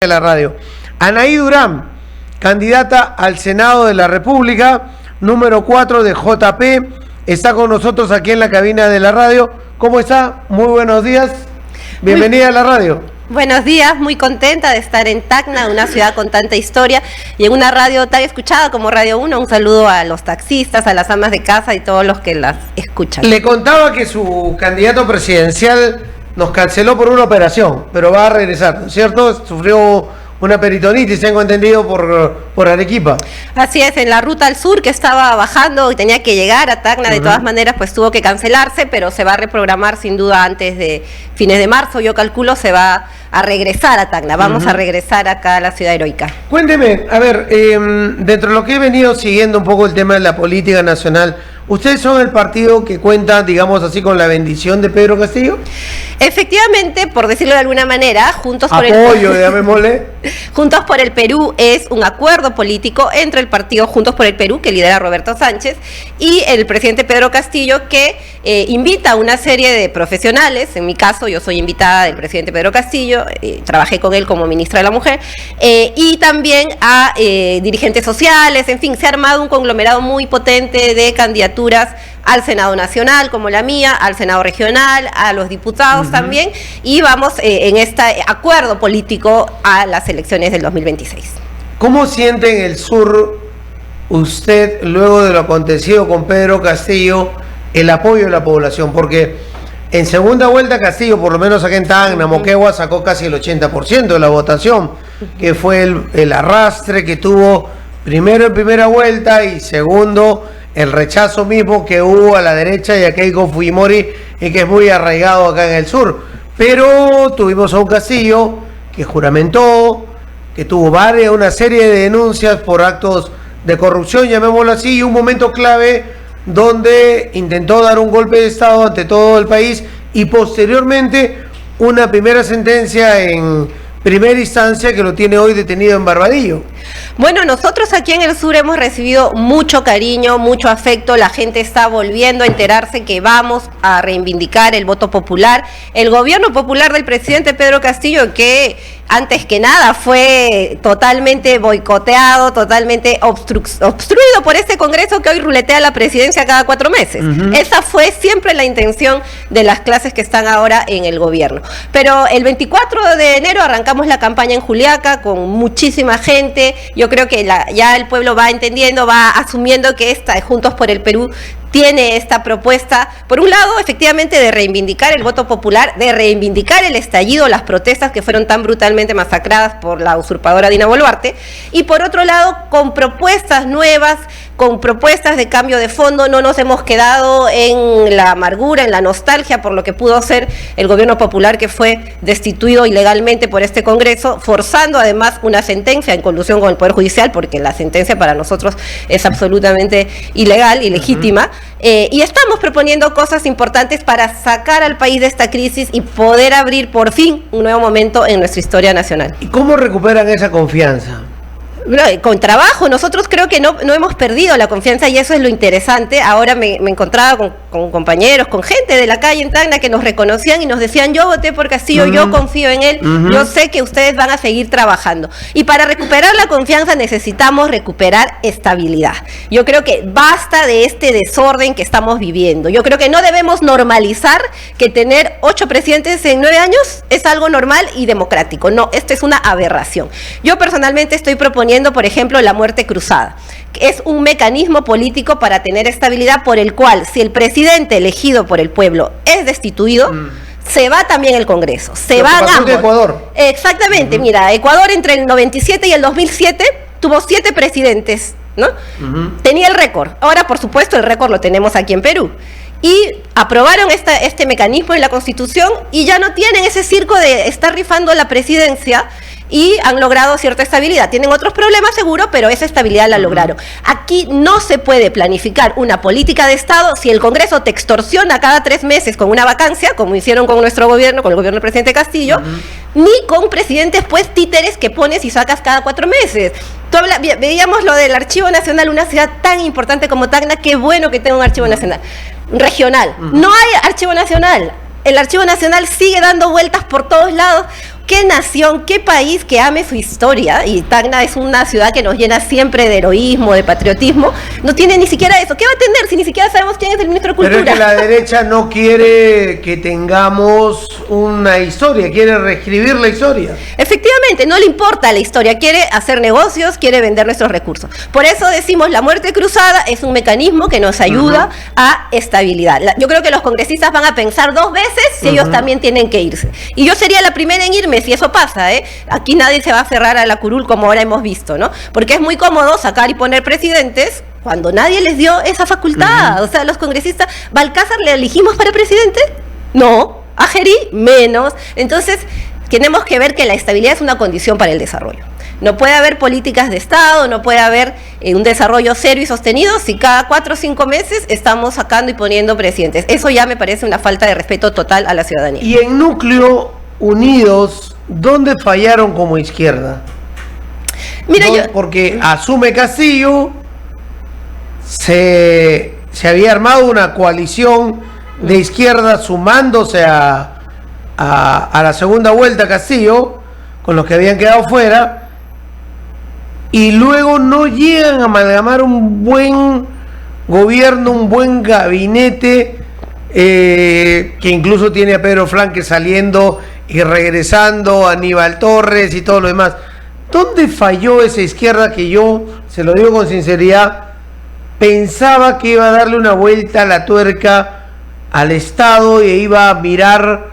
de la radio. Anaí Durán, candidata al Senado de la República, número 4 de JP, está con nosotros aquí en la cabina de la radio. ¿Cómo está? Muy buenos días. Bienvenida a la radio. Buenos días, muy contenta de estar en Tacna, una ciudad con tanta historia y en una radio tan escuchada como Radio 1. Un saludo a los taxistas, a las amas de casa y todos los que las escuchan. Le contaba que su candidato presidencial nos canceló por una operación, pero va a regresar, ¿no es cierto? Sufrió una peritonitis, tengo entendido, por Arequipa. Así es, en la ruta al sur que estaba bajando y tenía que llegar a Tacna, de todas maneras pues tuvo que cancelarse, pero se va a reprogramar sin duda antes de fines de marzo, yo calculo se va a regresar a Tacna, vamos a regresar acá a la ciudad heroica. Cuénteme, a ver, dentro de lo que he venido siguiendo un poco el tema de la política nacional, ¿ustedes son el partido que cuenta, digamos así, con la bendición de Pedro Castillo? Efectivamente, por decirlo de alguna manera, Juntos por Juntos por el Perú es un acuerdo político entre el partido Juntos por el Perú, que lidera Roberto Sánchez, y el presidente Pedro Castillo, que invita a una serie de profesionales. En mi caso, yo soy invitada del presidente Pedro Castillo, trabajé con él como ministra de la Mujer, y también a dirigentes sociales. En fin, se ha armado un conglomerado muy potente de candidaturas al Senado Nacional, como la mía, al Senado Regional, a los diputados también, y vamos en este acuerdo político a las elecciones del 2026. ¿Cómo siente en el sur usted, luego de lo acontecido con Pedro Castillo, el apoyo de la población? Porque en segunda vuelta Castillo, por lo menos acá en Tacna, Moquegua, sacó casi el 80% de la votación, que fue el arrastre que tuvo primero en primera vuelta y segundo el rechazo mismo que hubo a la derecha y a Keiko Fujimori, y que es muy arraigado acá en el sur. Pero tuvimos a un Castillo que juramentó, que tuvo una serie de denuncias por actos de corrupción, llamémoslo así, y un momento clave donde intentó dar un golpe de Estado ante todo el país y posteriormente una primera sentencia en primera instancia que lo tiene hoy detenido en Barbadillo. Bueno, nosotros aquí en el sur hemos recibido mucho cariño, mucho afecto, la gente está volviendo a enterarse que vamos a reivindicar el voto popular, el gobierno popular del presidente Pedro Castillo, que antes que nada fue totalmente boicoteado, totalmente obstruido por este Congreso que hoy ruletea la presidencia cada 4 meses. Esa fue siempre la intención de las clases que están ahora en el gobierno. Pero el 24 de enero arrancamos la campaña en Juliaca con muchísima gente. Yo creo que ya el pueblo va entendiendo, va asumiendo que Juntos por el Perú tiene esta propuesta, por un lado, efectivamente, de reivindicar el voto popular, de reivindicar el estallido, las protestas que fueron tan brutalmente masacradas por la usurpadora Dina Boluarte, y por otro lado, con propuestas nuevas, con propuestas de cambio de fondo. No nos hemos quedado en la amargura, en la nostalgia por lo que pudo ser el gobierno popular, que fue destituido ilegalmente por este Congreso, forzando además una sentencia en colusión con el Poder Judicial, porque la sentencia para nosotros es absolutamente ilegal, ilegítima. Y estamos proponiendo cosas importantes para sacar al país de esta crisis y poder abrir por fin un nuevo momento en nuestra historia nacional. ¿Y cómo recuperan esa confianza? Con trabajo. Nosotros creo que no hemos perdido la confianza, y eso es lo interesante. Ahora me encontraba con compañeros, con gente de la calle en Tacna que nos reconocían y nos decían: yo voté por Castillo, yo confío en él, yo sé que ustedes van a seguir trabajando. Y para recuperar la confianza necesitamos recuperar estabilidad. Yo creo que basta de este desorden que estamos viviendo. Yo creo que no debemos normalizar que tener 8 presidentes en 9 años es algo normal y democrático. No, esto es una aberración. Yo personalmente estoy proponiendo, por ejemplo, la muerte cruzada, que es un mecanismo político para tener estabilidad, por el cual, si el presidente elegido por el pueblo es destituido, se va también el Congreso, se van ambos. Ecuador. Exactamente, mira, Ecuador entre el 97 y el 2007 tuvo 7 presidentes, ¿no? Tenía el récord. Ahora, por supuesto, el récord lo tenemos aquí en Perú. Y aprobaron este mecanismo en la Constitución y ya no tienen ese circo de estar rifando la presidencia, y han logrado cierta estabilidad. Tienen otros problemas seguro, pero esa estabilidad la lograron. Aquí no se puede planificar una política de Estado si el Congreso te extorsiona cada 3 meses con una vacancia, como hicieron con nuestro gobierno, con el gobierno del presidente Castillo, ni con presidentes pues títeres que pones y sacas cada 4 meses. Veíamos lo del Archivo Nacional, una ciudad tan importante como Tacna, qué bueno que tenga un Archivo Nacional. Regional. No hay Archivo Nacional. El Archivo Nacional sigue dando vueltas por todos lados. ¿Qué nación, qué país que ame su historia? Y Tacna es una ciudad que nos llena siempre de heroísmo, de patriotismo. No tiene ni siquiera eso. ¿Qué va a tener si ni siquiera sabemos quién es el ministro de Cultura? Pero es que la derecha no quiere que tengamos una historia, quiere reescribir la historia. Efectivamente, no le importa la historia, quiere hacer negocios, quiere vender nuestros recursos. Por eso decimos, la muerte cruzada es un mecanismo que nos ayuda a estabilidad. Yo creo que los congresistas van a pensar 2 veces si ellos también tienen que irse. Y yo sería la primera en irme si eso pasa, ¿eh? Aquí nadie se va a aferrar a la curul como ahora hemos visto, ¿no? Porque es muy cómodo sacar y poner presidentes cuando nadie les dio esa facultad. O sea, los congresistas, ¿Balcázar le elegimos para presidente? No. ¿A Gerí? Menos. Entonces, tenemos que ver que la estabilidad es una condición para el desarrollo. No puede haber políticas de Estado, no puede haber un desarrollo serio y sostenido si cada 4 o 5 meses estamos sacando y poniendo presidentes. Eso ya me parece una falta de respeto total a la ciudadanía. Y en Núcleo Unidos, ¿dónde fallaron como izquierda? Mira, porque asume Castillo, se había armado una coalición de izquierda sumándose a la segunda vuelta Castillo, con los que habían quedado fuera, y luego no llegan a amalgamar un buen gobierno, un buen gabinete, que incluso tiene a Pedro Franque saliendo y regresando, a Aníbal Torres y todo lo demás. ¿Dónde falló esa izquierda que yo, se lo digo con sinceridad, pensaba que iba a darle una vuelta a la tuerca al Estado y iba a mirar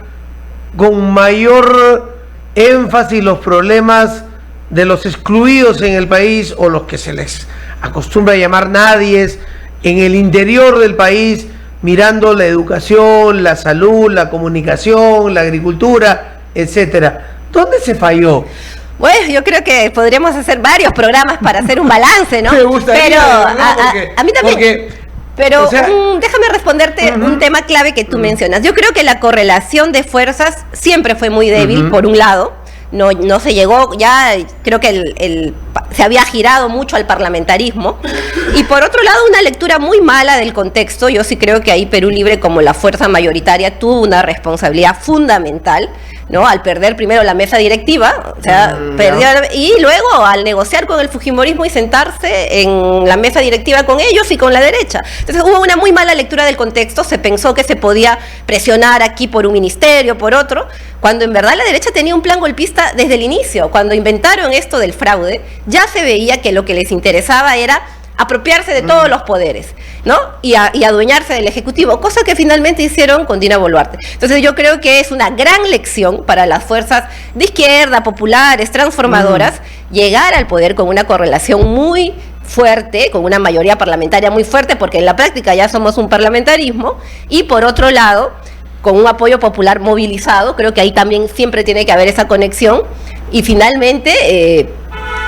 con mayor énfasis los problemas de los excluidos en el país, o los que se les acostumbra a llamar nadies, en el interior del país, mirando la educación, la salud, la comunicación, la agricultura, etcétera? ¿Dónde se falló? Bueno, yo creo que podríamos hacer varios programas para hacer un balance, ¿no? Me gustaría, pero porque, a mí también. Pero o sea, déjame responderte un tema clave que tú mencionas. Yo creo que la correlación de fuerzas siempre fue muy débil, por un lado. No se llegó, ya creo que se había girado mucho al parlamentarismo. Y por otro lado, una lectura muy mala del contexto. Yo sí creo que ahí Perú Libre, como la fuerza mayoritaria, tuvo una responsabilidad fundamental, ¿no? Al perder primero la mesa directiva, o sea, perdió, y luego al negociar con el fujimorismo y sentarse en la mesa directiva con ellos y con la derecha. Entonces hubo una muy mala lectura del contexto, se pensó que se podía presionar aquí por un ministerio, por otro, cuando en verdad la derecha tenía un plan golpista desde el inicio. Cuando inventaron esto del fraude, ya se veía que lo que les interesaba era apropiarse de todos los poderes, ¿no? Y adueñarse del Ejecutivo, cosa que finalmente hicieron con Dina Boluarte. Entonces yo creo que es una gran lección para las fuerzas de izquierda, populares, transformadoras, llegar al poder con una correlación muy fuerte, con una mayoría parlamentaria muy fuerte, porque en la práctica ya somos un parlamentarismo, y por otro lado, con un apoyo popular movilizado. Creo que ahí también siempre tiene que haber esa conexión, y finalmente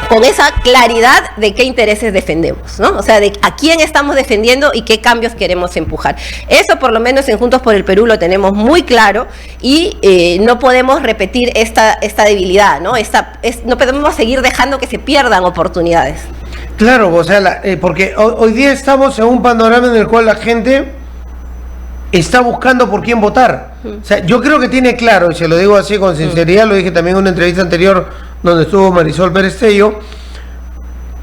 con esa claridad de qué intereses defendemos, ¿no? O sea, de a quién estamos defendiendo y qué cambios queremos empujar. Eso por lo menos en Juntos por el Perú lo tenemos muy claro, y no podemos repetir esta debilidad, ¿no? No podemos seguir dejando que se pierdan oportunidades. Claro, o sea, porque hoy día estamos en un panorama en el cual la gente está buscando por quién votar. O sea, yo creo que tiene claro, y se lo digo así con sinceridad, lo dije también en una entrevista anterior donde estuvo Marisol Pérez Tello,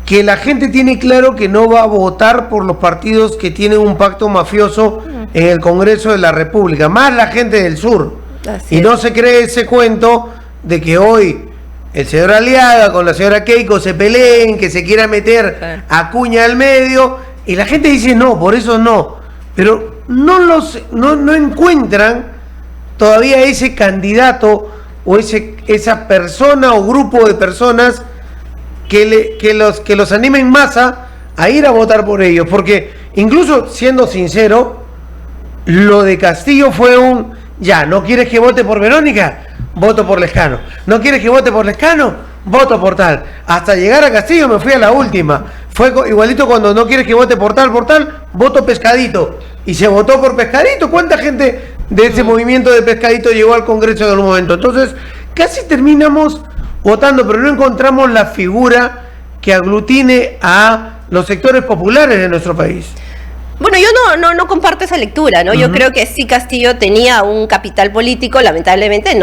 que la gente tiene claro que no va a votar por los partidos que tienen un pacto mafioso en el Congreso de la República, más la gente del sur. Así y no se cree ese cuento de que hoy el señor Aliaga con la señora Keiko se peleen, que se quiera meter a Acuña al medio, y la gente dice no, por eso no. Pero no encuentran todavía ese candidato o esa persona o grupo de personas que los anime en masa a ir a votar por ellos, porque incluso siendo sincero, lo de Castillo fue ya, ¿no quieres que vote por Verónica? Voto por Lescano. ¿No quieres que vote por Lescano? Voto por tal. Hasta llegar a Castillo me fui a la última. Fue igualito cuando no quieres que vote por tal, voto Pescadito. Y se votó por Pescadito. ¿Cuánta gente de ese movimiento de Pescadito llegó al Congreso en algún momento? Entonces, casi terminamos votando, pero no encontramos la figura que aglutine a los sectores populares de nuestro país. Bueno, yo no comparto esa lectura, ¿no? Yo creo que sí Castillo tenía un capital político, lamentablemente,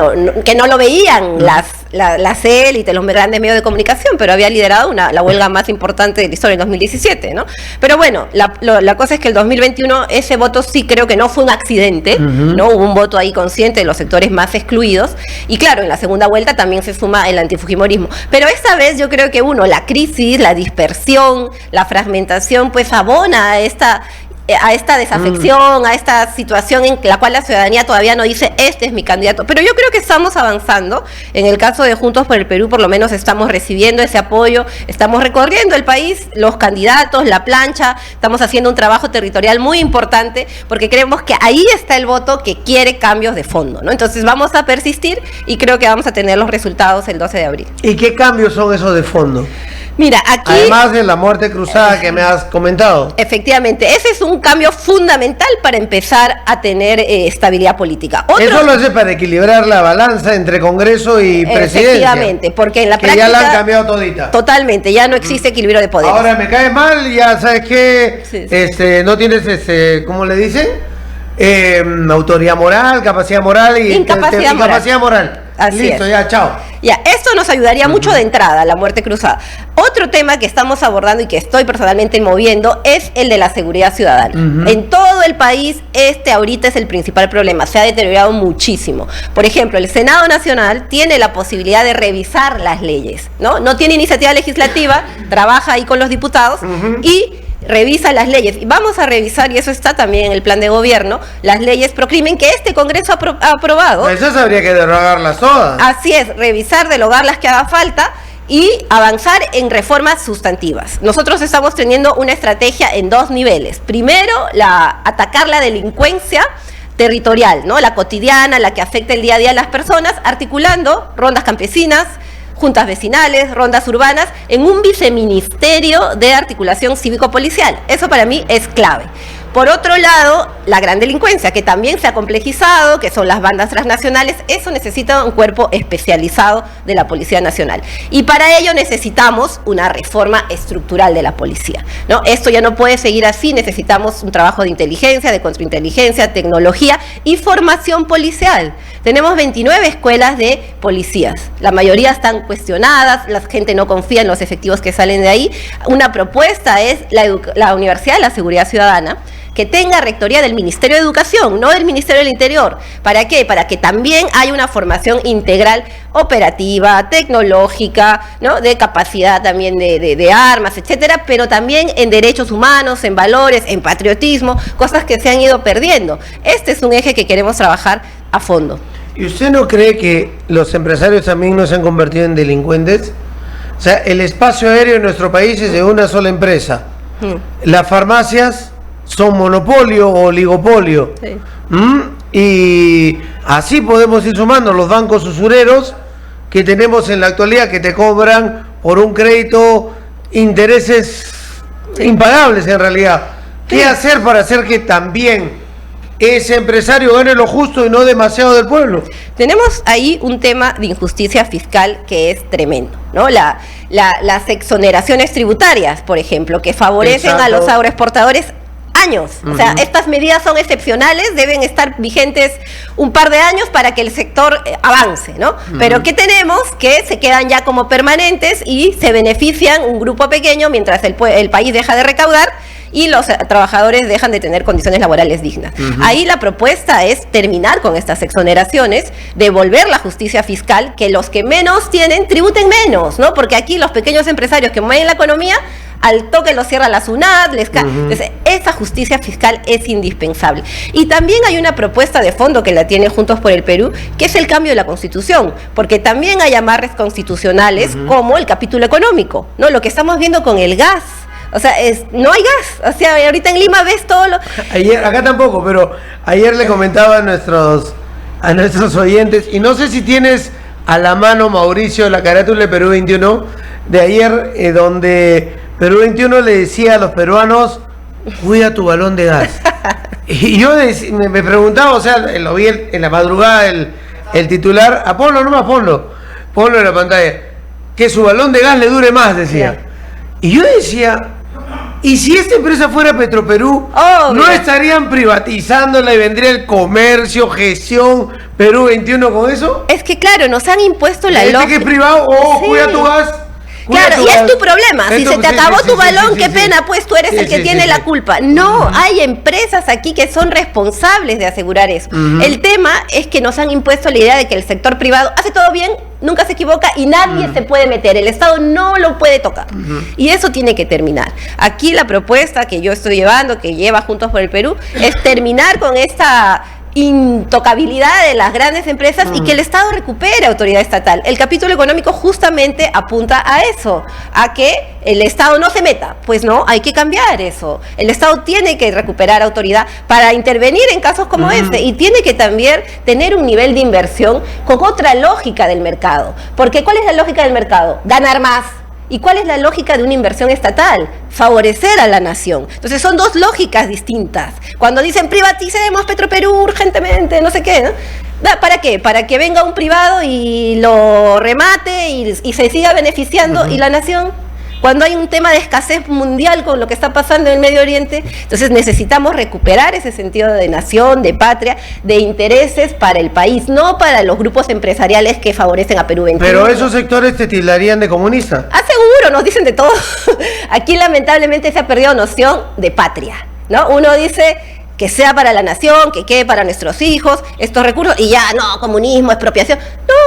que no lo veían las élites, los grandes medios de comunicación, pero había liderado la huelga más importante de la historia en 2017, ¿no? Pero bueno, la cosa es que el 2021 ese voto sí creo que no fue un accidente, ¿no? Hubo un voto ahí consciente de los sectores más excluidos, y claro, en la segunda vuelta también se suma el antifujimorismo. Pero esta vez yo creo que la crisis, la dispersión, la fragmentación, pues abona a esta desafección, a esta situación en la cual la ciudadanía todavía no dice, este es mi candidato. Pero yo creo que estamos avanzando. En el caso de Juntos por el Perú, por lo menos estamos recibiendo ese apoyo, estamos recorriendo el país, los candidatos, la plancha, estamos haciendo un trabajo territorial muy importante, porque creemos que ahí está el voto que quiere cambios de fondo, ¿no? Entonces vamos a persistir y creo que vamos a tener los resultados el 12 de abril. ¿Y qué cambios son esos de fondo? Mira, aquí... Además de la muerte cruzada que me has comentado. Efectivamente, ese es un cambio fundamental para empezar a tener estabilidad política. Eso lo hace para equilibrar la balanza entre Congreso y presidencia. Efectivamente, porque en la práctica... Que ya la han cambiado todita. Totalmente, ya no existe equilibrio de poderes. Ahora me cae mal, ya sabes que no tienes, ¿cómo le dicen? Autoridad moral, capacidad moral y incapacidad moral. Así Listo, es. Ya, chao. Ya, esto nos ayudaría mucho de entrada, la muerte cruzada. Otro tema que estamos abordando y que estoy personalmente moviendo es el de la seguridad ciudadana. En todo el país, ahorita es el principal problema, se ha deteriorado muchísimo. Por ejemplo, el Senado Nacional tiene la posibilidad de revisar las leyes, ¿no? No tiene iniciativa legislativa, trabaja ahí con los diputados y revisa las leyes. Y vamos a revisar, y eso está también en el plan de gobierno, las leyes pro crimen que este Congreso ha aprobado. Esas habría que derogarlas todas. Así es, revisar, derogar las que haga falta y avanzar en reformas sustantivas. Nosotros estamos teniendo una estrategia en dos niveles. Primero, atacar la delincuencia territorial, ¿no? La cotidiana, la que afecta el día a día a las personas, articulando rondas campesinas, juntas vecinales, rondas urbanas, en un viceministerio de articulación cívico-policial. Eso para mí es clave. Por otro lado, la gran delincuencia, que también se ha complejizado, que son las bandas transnacionales, eso necesita un cuerpo especializado de la Policía Nacional. Y para ello necesitamos una reforma estructural de la policía, ¿no? Esto ya no puede seguir así, necesitamos un trabajo de inteligencia, de contrainteligencia, tecnología y formación policial. Tenemos 29 escuelas de policías, la mayoría están cuestionadas, la gente no confía en los efectivos que salen de ahí. Una propuesta es la Universidad de la Seguridad Ciudadana, que tenga rectoría del Ministerio de Educación, no del Ministerio del Interior. ¿Para qué? Para que también haya una formación integral operativa, tecnológica, ¿no? De capacidad también de armas, etcétera, pero también en derechos humanos, en valores, en patriotismo, cosas que se han ido perdiendo. Este es un eje que queremos trabajar a fondo. ¿Y usted no cree que los empresarios también no se han convertido en delincuentes? O sea, el espacio aéreo en nuestro país es de una sola empresa. Las farmacias son monopolio o oligopolio. Sí. Y así podemos ir sumando los bancos usureros que tenemos en la actualidad, que te cobran por un crédito intereses impagables en realidad. ¿Qué hacer para hacer que también ese empresario gane lo justo y no demasiado del pueblo? Tenemos ahí un tema de injusticia fiscal que es tremendo, ¿no? Las exoneraciones tributarias, por ejemplo, que favorecen a los agroexportadores años. O sea, estas medidas son excepcionales, deben estar vigentes un par de años para que el sector avance, ¿no? Pero ¿qué tenemos? Que se quedan ya como permanentes y se benefician un grupo pequeño mientras el país deja de recaudar y los trabajadores dejan de tener condiciones laborales dignas. Ahí la propuesta es terminar con estas exoneraciones, devolver la justicia fiscal, que los que menos tienen tributen menos, ¿no? Porque aquí los pequeños empresarios que mueven la economía, al toque lo cierra la SUNAT, entonces esa justicia fiscal es indispensable. Y también hay una propuesta de fondo que la tiene Juntos por el Perú, que es el cambio de la Constitución, porque también hay amarres constitucionales como el capítulo económico, ¿no? Lo que estamos viendo con el gas. O sea, no hay gas. O sea, ahorita en Lima ves todo lo... Ayer, acá tampoco, pero ayer le comentaba a nuestros oyentes, y no sé si tienes a la mano, Mauricio, la carátula de Perú 21, de ayer, donde Perú 21 le decía a los peruanos, cuida tu balón de gas. Y yo me preguntaba, o sea, lo vi en la madrugada, el titular, ponlo en la pantalla, que su balón de gas le dure más, decía. Y yo decía, Y si esta empresa fuera Petroperú, Obvio. ¿no estarían privatizándola y vendría el comercio, gestión, Perú 21 con eso? Es que claro, nos han impuesto la Este que es lógica. privado, Sí. cuida tu gas. cuida Claro, tu y es gas. tu problema. Si Entonces, se te sí, acabó sí, tu sí, balón, sí, qué sí. pena, pues tú eres Sí, el que sí, tiene sí, la sí. culpa. No, hay empresas aquí que son responsables de asegurar eso. El tema es que nos han impuesto la idea de que el sector privado hace todo bien, nunca se equivoca y nadie se puede meter. El Estado no lo puede tocar. Y eso tiene que terminar. Aquí la propuesta que yo estoy llevando, que lleva Juntos por el Perú, es terminar con esta intocabilidad de las grandes empresas y que el Estado recupere autoridad estatal. El capítulo económico justamente apunta a eso, a que el Estado no se meta. Pues no, hay que cambiar eso. El Estado tiene que recuperar autoridad para intervenir en casos como este y tiene que también tener un nivel de inversión con otra lógica del mercado. Porque ¿cuál es la lógica del mercado? Ganar más. ¿Y cuál es la lógica de una inversión estatal? Favorecer a la nación. Entonces son dos lógicas distintas. Cuando dicen privaticemos Petroperú urgentemente, no sé qué, ¿no? ¿Para qué? Para que venga un privado y lo remate y se siga beneficiando y la nación. Cuando hay un tema de escasez mundial con lo que está pasando en el Medio Oriente, entonces necesitamos recuperar ese sentido de nación, de patria, de intereses para el país, no para los grupos empresariales que favorecen a Perú 21. Pero esos sectores te tildarían de comunista. Ah, seguro, nos dicen de todo. Aquí lamentablemente se ha perdido noción de patria, ¿no? Uno dice que sea para la nación, que quede para nuestros hijos, estos recursos, y ya, no, comunismo, expropiación.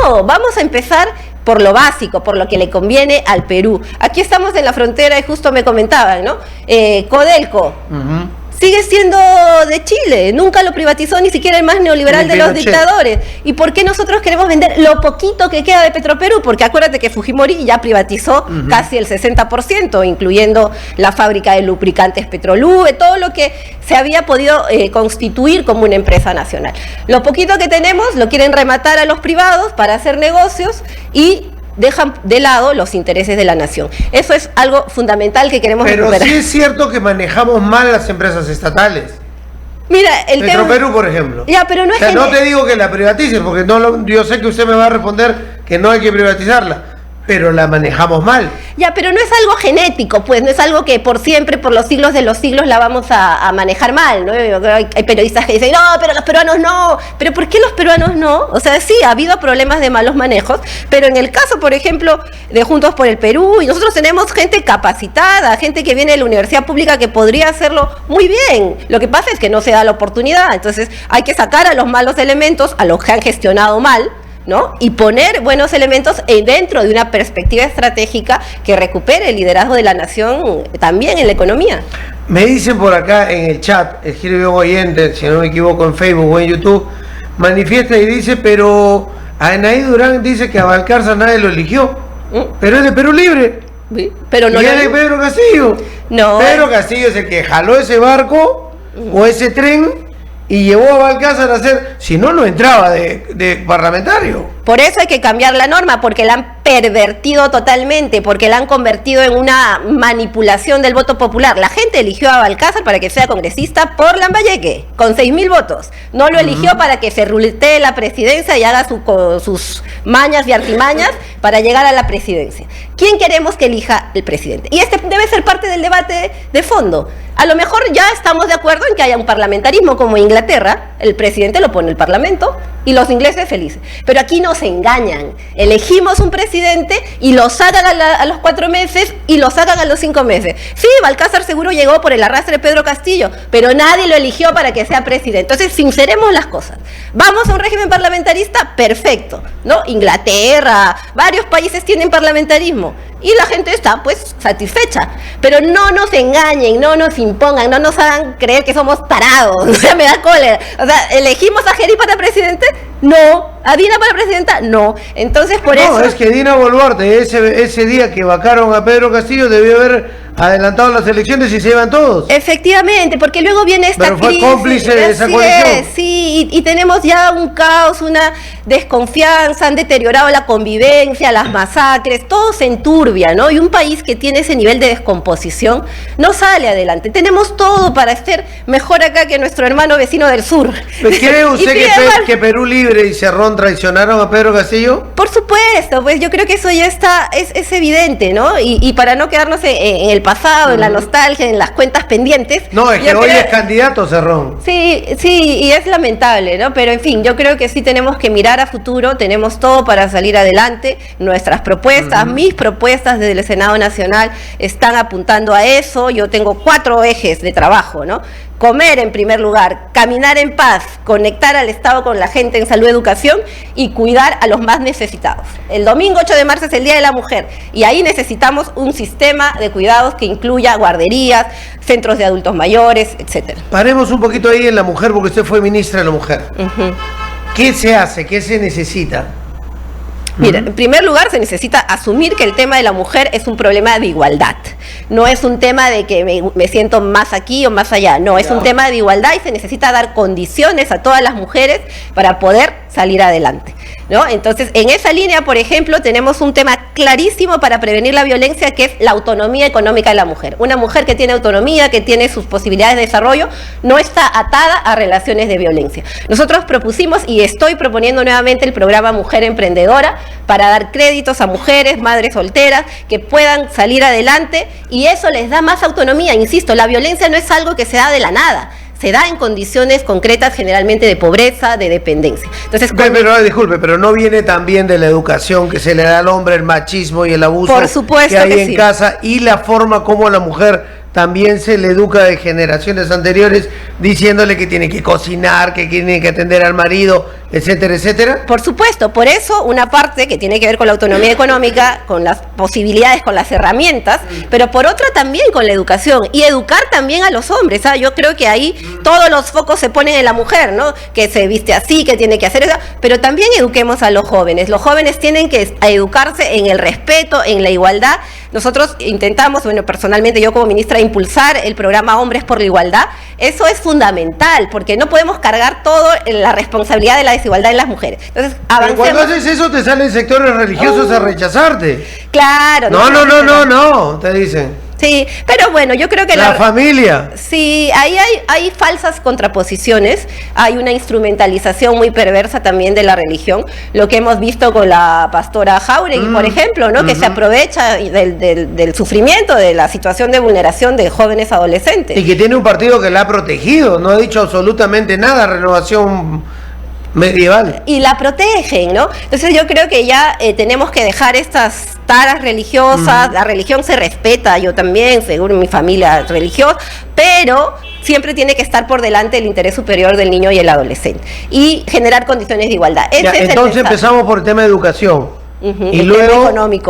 No, vamos a empezar por lo básico, por lo que le conviene al Perú. Aquí estamos en la frontera y justo me comentaban, ¿no? Codelco. Sigue siendo de Chile, nunca lo privatizó ni siquiera el más neoliberal de los dictadores. ¿Y por qué nosotros queremos vender lo poquito que queda de Petroperú? Porque acuérdate que Fujimori ya privatizó casi el 60%, incluyendo la fábrica de lubricantes Petrolube, todo lo que se había podido constituir como una empresa nacional. Lo poquito que tenemos lo quieren rematar a los privados para hacer negocios y dejan de lado los intereses de la nación. Eso es algo fundamental que queremos recuperar. Pero sí es cierto que manejamos mal las empresas estatales. Mira, el Petroperú, por ejemplo. Ya, pero no es o sea, que no te digo que la privaticen, porque yo sé que usted me va a responder que no hay que privatizarla, pero la manejamos mal. Ya, pero no es algo genético, pues, no es algo que por siempre, por los siglos de los siglos la vamos a manejar mal, ¿no? Hay periodistas que dicen, no, pero los peruanos no. ¿Pero por qué los peruanos no? O sea, sí, ha habido problemas de malos manejos, pero en el caso, por ejemplo, de Juntos por el Perú, y nosotros tenemos gente capacitada, gente que viene de la universidad pública que podría hacerlo muy bien. Lo que pasa es que no se da la oportunidad, entonces hay que sacar a los malos elementos, a los que han gestionado mal, ¿no? Y poner buenos elementos dentro de una perspectiva estratégica que recupere el liderazgo de la nación también en la economía. Me dicen por acá en el chat, escribe un oyente, si no me equivoco, en Facebook o en YouTube, manifiesta y dice, pero Anaí Durán dice que a Valcárcel nadie lo eligió, pero es de Perú Libre. ¿Sí? Pero no y es de Pedro Castillo. No. Pedro Castillo es el que jaló ese barco o ese tren y llevó a Balcázar a hacer, si no, no entraba de parlamentario. Por eso hay que cambiar la norma, porque la han pervertido totalmente, porque la han convertido en una manipulación del voto popular. La gente eligió a Balcázar para que sea congresista por Lambayeque, con 6.000 votos. No lo eligió para que se ruletee la presidencia y haga sus mañas y artimañas para llegar a la presidencia. ¿Quién queremos que elija el presidente? Y este debe ser parte del debate de fondo. A lo mejor ya estamos de acuerdo en que haya un parlamentarismo como Inglaterra, el presidente lo pone el parlamento y los ingleses felices. Pero aquí nos engañan. Elegimos un presidente y lo sacan a los 4 meses y lo sacan a los 5 meses. Sí, Balcázar seguro llegó por el arrastre de Pedro Castillo, pero nadie lo eligió para que sea presidente. Entonces, sinceremos las cosas. Vamos a un régimen parlamentarista, perfecto, ¿no? Inglaterra, varios países tienen parlamentarismo y la gente está, pues, satisfecha. Pero no nos engañen, no nos impongan, no nos hagan creer que somos tarados. O sea, me da cólera. O sea, ¿elegimos a Geri para presidente? No. ¿A Dina para presidenta? No. Entonces, por eso... No, es que Dina Boluarte, ese día que vacaron a Pedro Castillo, debió haber adelantado las elecciones y se iban todos. Efectivamente, porque luego viene esta Pero fue crisis. cómplice de esa coalición. Sí, y tenemos ya un caos, una desconfianza, han deteriorado la convivencia, las masacres, todo se enturbia, ¿no? Y un país que tiene ese nivel de descomposición no sale adelante. Tenemos todo para estar mejor acá que nuestro hermano vecino del sur. ¿Cree usted que Perú Libre y Cerrón Cerrón traicionaron a Pedro Castillo? Por supuesto, pues yo creo que eso ya está, es evidente, ¿no? Y para no quedarnos en el pasado, en la nostalgia, en las cuentas pendientes. No, es que hoy es candidato Cerrón. Sí, y es lamentable, ¿no? Pero en fin, yo creo que sí tenemos que mirar a futuro, tenemos todo para salir adelante. Nuestras propuestas, mis propuestas desde el Senado Nacional están apuntando a eso. Yo tengo 4 ejes de trabajo, ¿no? Comer en primer lugar, caminar en paz, conectar al Estado con la gente en salud, educación y cuidar a los más necesitados. El domingo 8 de marzo es el Día de la Mujer y ahí necesitamos un sistema de cuidados que incluya guarderías, centros de adultos mayores, etcétera. Paremos un poquito ahí en la mujer porque usted fue ministra de la mujer. ¿Qué se hace? ¿Qué se necesita? Mira, en primer lugar se necesita asumir que el tema de la mujer es un problema de igualdad. No es un tema de que me siento más aquí o más allá. No, es un tema de igualdad y se necesita dar condiciones a todas las mujeres para poder salir adelante, ¿no? Entonces, en esa línea, por ejemplo, tenemos un tema clarísimo para prevenir la violencia, que es la autonomía económica de la mujer. Una mujer que tiene autonomía, que tiene sus posibilidades de desarrollo, no está atada a relaciones de violencia. Nosotros propusimos y estoy proponiendo nuevamente el programa Mujer Emprendedora para dar créditos a mujeres, madres solteras, que puedan salir adelante y eso les da más autonomía. Insisto, la violencia no es algo que se da de la nada. Se da en condiciones concretas, generalmente de pobreza, de dependencia. Entonces, pero disculpe, pero no viene también de la educación que se le da al hombre, el machismo y el abuso por supuesto que hay que en sí. casa y la forma como la mujer también se le educa de generaciones anteriores diciéndole que tiene que cocinar, que tiene que atender al marido, etcétera, etcétera. Por supuesto, por eso una parte que tiene que ver con la autonomía económica, con las posibilidades, con las herramientas, pero por otra también con la educación y educar también a los hombres, ¿sabes? Yo creo que ahí todos los focos se ponen en la mujer, ¿no? Que se viste así, que tiene que hacer eso, pero también eduquemos a los jóvenes. Los jóvenes tienen que educarse en el respeto, en la igualdad. Nosotros intentamos, bueno, personalmente yo como ministra, impulsar el programa Hombres por la Igualdad. Eso es fundamental, porque no podemos cargar todo en la responsabilidad de la desigualdad en las mujeres. Entonces, avancemos. Pero cuando haces eso te salen sectores religiosos a rechazarte. Claro. No, te dicen. Sí, pero bueno, yo creo que la familia. Sí, ahí hay falsas contraposiciones, hay una instrumentalización muy perversa también de la religión, lo que hemos visto con la pastora Jáuregui, por ejemplo, ¿no? Que se aprovecha del sufrimiento, de la situación de vulneración de jóvenes adolescentes. Y que tiene un partido que la ha protegido, no ha dicho absolutamente nada, Renovación Medieval. Y la protegen, ¿no? Entonces yo creo que ya tenemos que dejar estas taras religiosas, la religión se respeta, yo también, según mi familia religiosa, pero siempre tiene que estar por delante el interés superior del niño y el adolescente y generar condiciones de igualdad. Entonces empezamos por el tema de educación. Y luego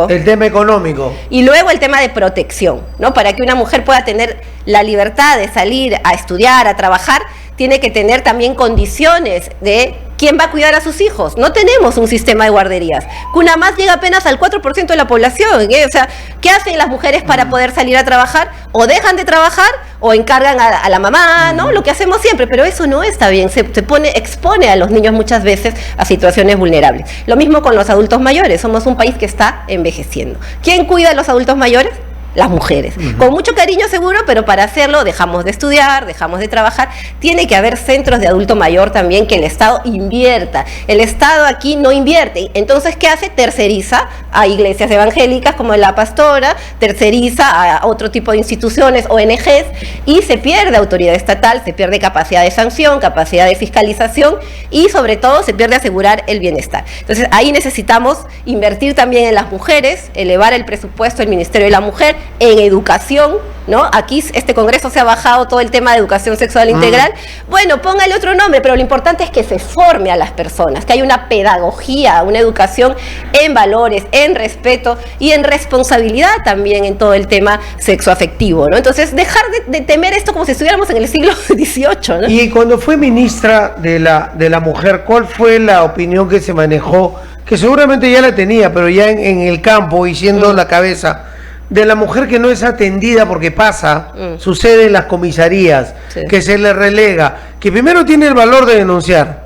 el tema económico. Y luego el tema de protección, ¿no? Para que una mujer pueda tener la libertad de salir a estudiar, a trabajar, tiene que tener también condiciones de quién va a cuidar a sus hijos. No tenemos un sistema de guarderías. Cunamás llega apenas al 4% de la población, ¿eh? O sea, ¿qué hacen las mujeres para poder salir a trabajar? O dejan de trabajar o encargan a la mamá, ¿no? Lo que hacemos siempre, pero eso no está bien. Se expone a los niños muchas veces a situaciones vulnerables. Lo mismo con los adultos mayores. Somos un país que está envejeciendo. ¿Quién cuida a los adultos mayores? Las mujeres, con mucho cariño seguro, pero para hacerlo dejamos de estudiar, dejamos de trabajar. Tiene que haber centros de adulto mayor también que el Estado invierta. El Estado aquí no invierte. Entonces, ¿qué hace? Terceriza a iglesias evangélicas como la pastora, terceriza a otro tipo de instituciones, ONGs, y se pierde autoridad estatal, se pierde capacidad de sanción, capacidad de fiscalización y sobre todo se pierde asegurar el bienestar. Entonces, ahí necesitamos invertir también en las mujeres, elevar el presupuesto del Ministerio de la Mujer, en educación, ¿no? Aquí este Congreso se ha bajado todo el tema de educación sexual integral. Bueno, póngale otro nombre, pero lo importante es que se forme a las personas, que haya una pedagogía, una educación en valores, en respeto y en responsabilidad también en todo el tema sexoafectivo, ¿no? Entonces, dejar de temer esto como si estuviéramos en el siglo XVIII, ¿no? Y cuando fue ministra de la mujer, ¿cuál fue la opinión que se manejó? Que seguramente ya la tenía, pero ya en el campo y siendo la cabeza de la mujer que no es atendida porque pasa, sucede en las comisarías, que se le relega, que primero tiene el valor de denunciar,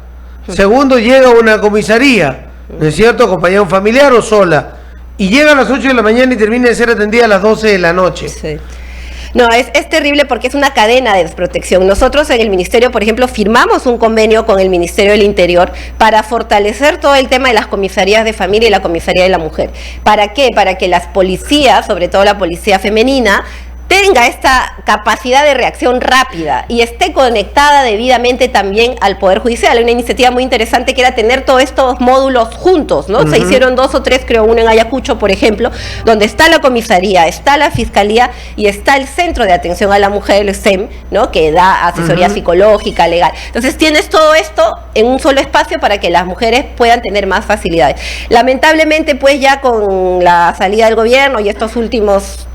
segundo llega a una comisaría, ¿no es cierto?, acompañada de un familiar o sola, y llega a las 8 de la mañana y termina de ser atendida a las 12 de la noche. No, es terrible porque es una cadena de desprotección. Nosotros en el Ministerio, por ejemplo, firmamos un convenio con el Ministerio del Interior para fortalecer todo el tema de las comisarías de familia y la comisaría de la mujer. ¿Para qué? Para que las policías, sobre todo la policía femenina, tenga esta capacidad de reacción rápida y esté conectada debidamente también al Poder Judicial. Hay una iniciativa muy interesante que era tener todos estos módulos juntos, ¿no? Se hicieron 2 o 3, creo, uno en Ayacucho, por ejemplo, donde está la comisaría, está la fiscalía y está el Centro de Atención a la Mujer, el CEM, ¿no? Que da asesoría psicológica, legal. Entonces tienes todo esto en un solo espacio para que las mujeres puedan tener más facilidades. Lamentablemente, pues ya con la salida del gobierno y estos últimos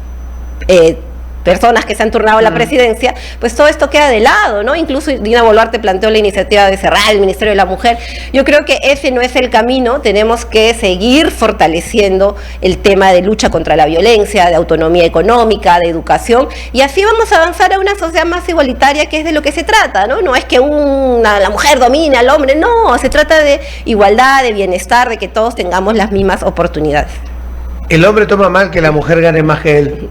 personas que se han turnado a la presidencia, pues todo esto queda de lado, ¿no? Incluso Dina Boluarte planteó la iniciativa de cerrar el Ministerio de la Mujer. Yo creo que ese no es el camino, tenemos que seguir fortaleciendo el tema de lucha contra la violencia, de autonomía económica, de educación, y así vamos a avanzar a una sociedad más igualitaria, que es de lo que se trata, ¿no? No es que la mujer domine al hombre, no, se trata de igualdad, de bienestar, de que todos tengamos las mismas oportunidades. El hombre toma mal que la mujer gane más que él.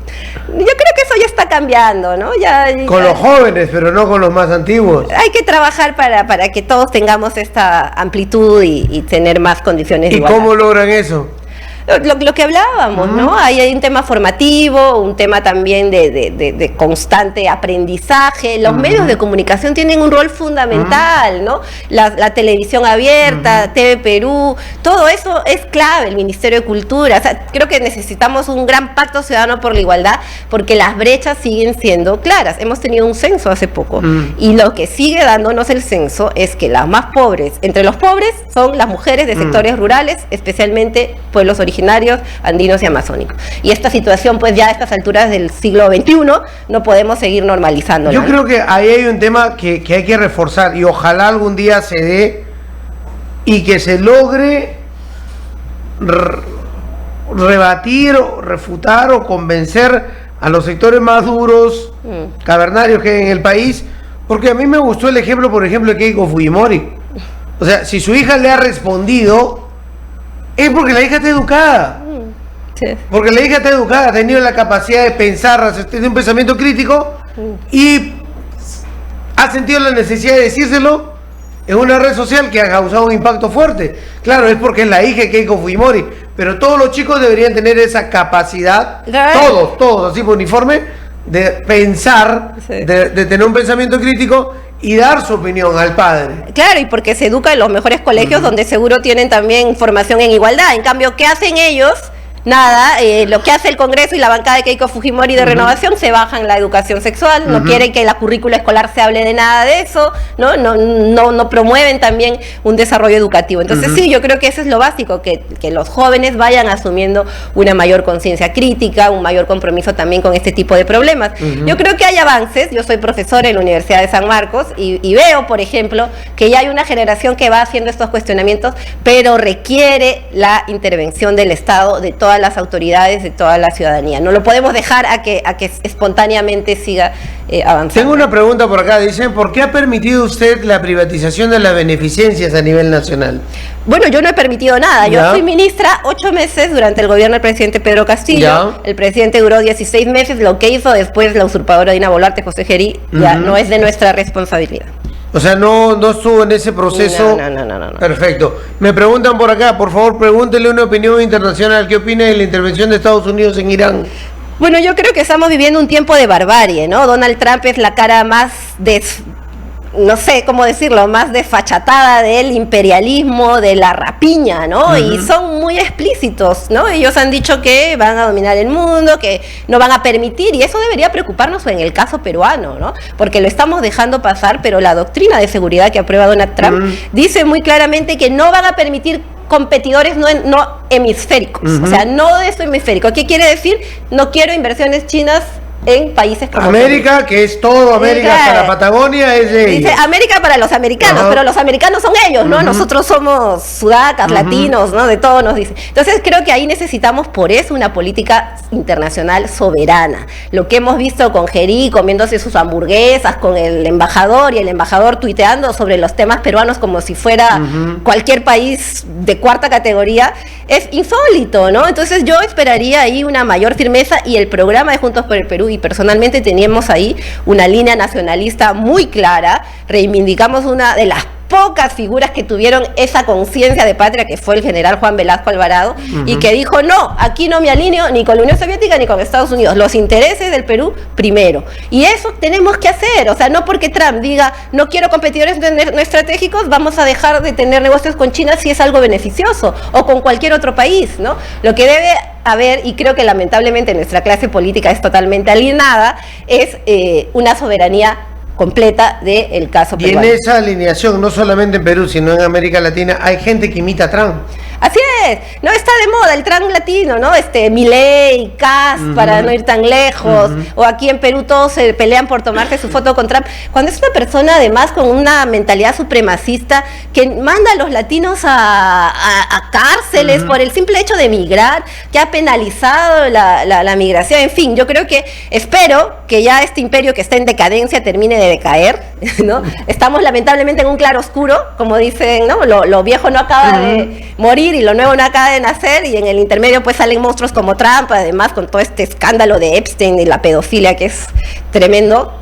Yo creo que eso ya está cambiando, ¿no? Con los jóvenes, pero no con los más antiguos. Hay que trabajar para que todos tengamos esta amplitud y tener más condiciones de igualdad. ¿Y cómo logran eso? Lo que hablábamos, ¿no? Hay un tema formativo, un tema también de constante aprendizaje. Los medios de comunicación tienen un rol fundamental, ¿no? La televisión abierta, TV Perú, todo eso es clave, el Ministerio de Cultura. O sea, creo que necesitamos un gran pacto ciudadano por la igualdad, porque las brechas siguen siendo claras. Hemos tenido un censo hace poco, y lo que sigue dándonos el censo es que las más pobres, entre los pobres, son las mujeres de sectores rurales, especialmente pueblos originarios, andinos y amazónicos. Y esta situación, pues ya a estas alturas del siglo XXI, no podemos seguir normalizándola. Yo creo que ahí hay un tema que hay que reforzar, y ojalá algún día se dé y que se logre rebatir, o refutar o convencer a los sectores más duros, cavernarios que hay en el país, porque a mí me gustó el ejemplo, por ejemplo, de Keiko Fujimori. O sea, si su hija le ha respondido, es porque la hija está educada. Sí. Porque la hija está educada, ha tenido la capacidad de pensar, de un pensamiento crítico, y ha sentido la necesidad de decírselo en una red social que ha causado un impacto fuerte. Claro, es porque es la hija de Keiko Fujimori, pero todos los chicos deberían tener esa capacidad, todos, así por uniforme, de pensar, de tener un pensamiento crítico y dar su opinión al padre. Claro, y porque se educa en los mejores colegios, donde seguro tienen también formación en igualdad. En cambio, ¿qué hacen ellos? Nada, lo que hace el Congreso y la bancada de Keiko Fujimori de Renovación, se bajan la educación sexual, no quieren que en la currícula escolar se hable de nada de eso, no promueven también un desarrollo educativo. Entonces sí, yo creo que eso es lo básico, que los jóvenes vayan asumiendo una mayor conciencia crítica, un mayor compromiso también con este tipo de problemas. Yo creo que hay avances. Yo soy profesora en la Universidad de San Marcos y veo, por ejemplo, que ya hay una generación que va haciendo estos cuestionamientos, pero requiere la intervención del Estado, de todas las autoridades, de toda la ciudadanía. No lo podemos dejar a que espontáneamente siga avanzando. Tengo una pregunta por acá. Dicen, ¿por qué ha permitido usted la privatización de las beneficencias a nivel nacional? Bueno, yo no he permitido nada. Yo fui ministra 8 meses durante el gobierno del presidente Pedro Castillo. El presidente duró 16 meses. Lo que hizo después la usurpadora Dina Boluarte, José Gerí, ya no es de nuestra responsabilidad. O sea, no estuvo en ese proceso. No. Perfecto. Me preguntan por acá, por favor, pregúntele una opinión internacional. ¿Qué opina de la intervención de Estados Unidos en Irán? Bueno, yo creo que estamos viviendo un tiempo de barbarie, ¿no? Donald Trump es la cara más no sé cómo decirlo, más desfachatada del imperialismo, de la rapiña, ¿no? Y son muy explícitos, ¿no? Ellos han dicho que van a dominar el mundo, que no van a permitir, y eso debería preocuparnos en el caso peruano, ¿no? Porque lo estamos dejando pasar, pero la doctrina de seguridad que aprueba Donald Trump dice muy claramente que no van a permitir competidores no hemisféricos, o sea, no de eso hemisférico. ¿Qué quiere decir? No quiero inversiones chinas en países como América, que es todo América, hasta la Patagonia es de ellos. Dice América para los americanos, pero los americanos son ellos, ¿no? Nosotros somos sudacas, latinos, ¿no? De todo nos dice. Entonces creo que ahí necesitamos por eso una política internacional soberana. Lo que hemos visto con Gerí comiéndose sus hamburguesas, con el embajador y el embajador tuiteando sobre los temas peruanos como si fuera cualquier país de cuarta categoría, es insólito, ¿no? Entonces yo esperaría ahí una mayor firmeza, y el programa de Juntos por el Perú y personalmente teníamos ahí una línea nacionalista muy clara, reivindicamos una de las pocas figuras que tuvieron esa conciencia de patria, que fue el general Juan Velasco Alvarado, y que dijo, no, aquí no me alineo ni con la Unión Soviética ni con Estados Unidos, los intereses del Perú primero. Y eso tenemos que hacer, o sea, no porque Trump diga, no quiero competidores no estratégicos, vamos a dejar de tener negocios con China si es algo beneficioso, o con cualquier otro país, ¿no? Lo que debe haber, y creo que lamentablemente nuestra clase política es totalmente alienada, es una soberanía completa del caso peruano. Y en esa alineación, no solamente en Perú, sino en América Latina, hay gente que imita a Trump. Así es, no está de moda el Trump latino, ¿no? Milei, Kast, para no ir tan lejos, o aquí en Perú todos se pelean por tomarse su foto con Trump, cuando es una persona además con una mentalidad supremacista que manda a los latinos a cárceles por el simple hecho de migrar, que ha penalizado la migración, en fin, yo creo que, espero que ya este imperio que está en decadencia termine de decaer, ¿no? Estamos lamentablemente en un claro oscuro, como dicen, ¿no? Lo viejo no acaba de morir y lo nuevo no acaba de nacer, y en el intermedio pues salen monstruos como Trump, además con todo este escándalo de Epstein y la pedofilia que es tremendo.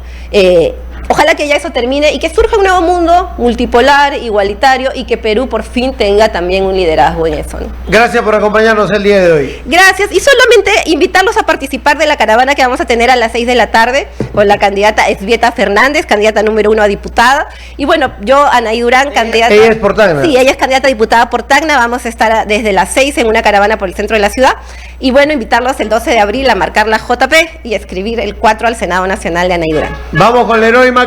Ojalá que ya eso termine y que surja un nuevo mundo multipolar, igualitario, y que Perú por fin tenga también un liderazgo en eso, ¿no? Gracias por acompañarnos el día de hoy. Gracias, y solamente invitarlos a participar de la caravana que vamos a tener a las 6 de la tarde con la candidata Esbieta Fernández, candidata número 1 a diputada, y bueno, yo, Anaí Durán, candidata... Ella es por Tacna. Sí, ella es candidata a diputada por Tacna, vamos a estar desde las 6 en una caravana por el centro de la ciudad, y bueno, invitarlos el 12 de abril a marcar la JP y escribir el 4 al Senado Nacional de Anaí Durán. Vamos con Leroy Maquera.